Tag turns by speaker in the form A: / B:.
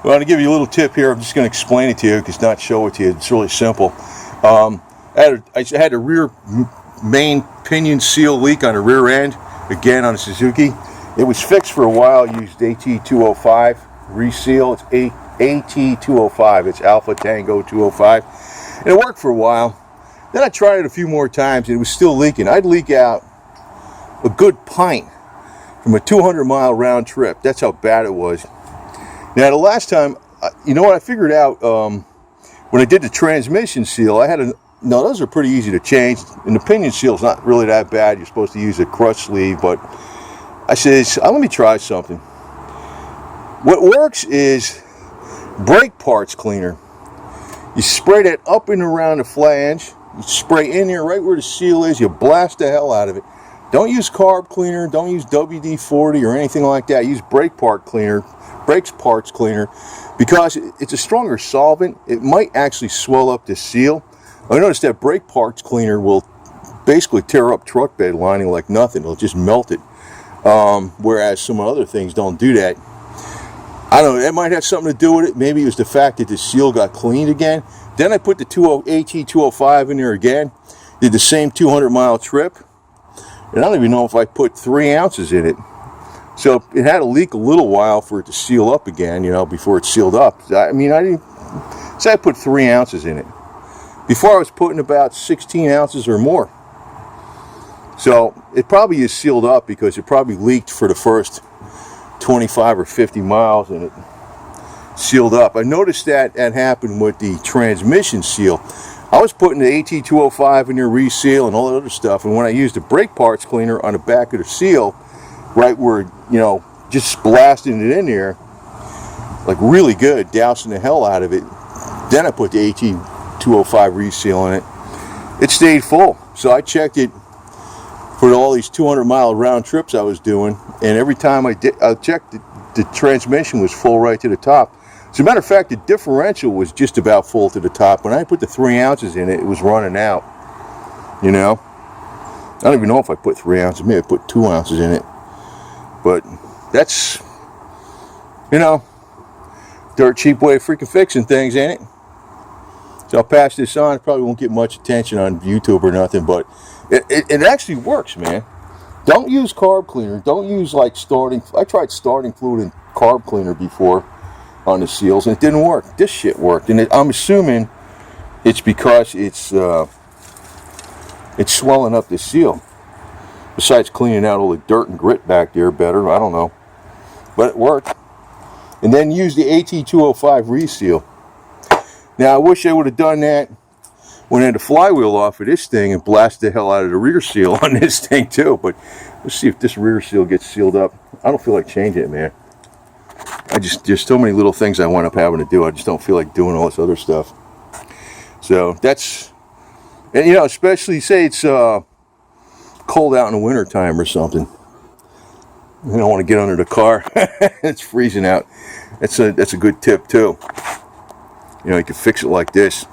A: Well, to give you a little tip here, I'm just going to explain it to you because not show it to you. It's really simple. I had a rear main pinion seal leak on the rear end, again on a Suzuki. It was fixed for a while. I used AT205 reseal. It's AT205. It's Alpha Tango 205. And it worked for a while. Then I tried it a few more times and it was still leaking. I'd leak out a good pint from a 200-mile round trip. That's how bad it was. Now, the last time, you know what I figured out when I did the transmission seal, I had no, those are pretty easy to change, and the pinion seal is not really that bad. You're supposed to use a crush sleeve, but I said, let me try something. What works is brake parts cleaner. You spray that up and around the flange, you spray in there right where the seal is, you blast the hell out of it. Don't use carb cleaner, don't use WD-40 or anything like that. Use brake parts cleaner, because it's a stronger solvent. It might actually swell up the seal. I noticed that brake parts cleaner will basically tear up truck bed lining like nothing. It'll just melt it. Whereas some other things don't do that. I don't know, that might have something to do with it. Maybe it was the fact that the seal got cleaned again. Then I put the AT205 in there again. Did the same 200-mile trip. And I don't even know if I put 3 ounces in it. So it had to leak a little while for it to seal up again, you know, before it sealed up. I mean, I put 3 ounces in it. Before I was putting about 16 ounces or more. So it probably is sealed up because it probably leaked for the first 25 or 50 miles and it sealed up. I noticed that happened with the transmission seal. I was putting the AT205 in there, reseal and all that other stuff, and when I used the brake parts cleaner on the back of the seal, right where, you know, just blasting it in there, like really good, dousing the hell out of it, then I put the AT205 reseal in it. It stayed full. So I checked it for all these 200-mile round trips I was doing, and every time I checked, the transmission was full right to the top. As a matter of fact, the differential was just about full to the top. When I put the 3 ounces in it, it was running out. You know? I don't even know if I put 3 ounces. Maybe I put 2 ounces in it. But that's, you know, dirt cheap way of freaking fixing things, ain't it? So I'll pass this on. It probably won't get much attention on YouTube or nothing, but it actually works, man. Don't use carb cleaner. Don't use like I tried starting fluid and carb cleaner before on the seals and it didn't work. This shit worked, and I'm assuming it's because it's swelling up the seal. Besides cleaning out all the dirt and grit back there better, I don't know, but it worked. And then use the AT205 reseal. Now I wish I would have done that when I had the flywheel off of this thing and blasted the hell out of the rear seal on this thing too. But let's see if this rear seal gets sealed up. I don't feel like changing it, man. There's so many little things I wind up having to do. I just don't feel like doing all this other stuff. So that's, and you know, especially say it's cold out in the winter time or something. You don't want to get under the car. It's freezing out. That's a good tip too. You know, you can fix it like this.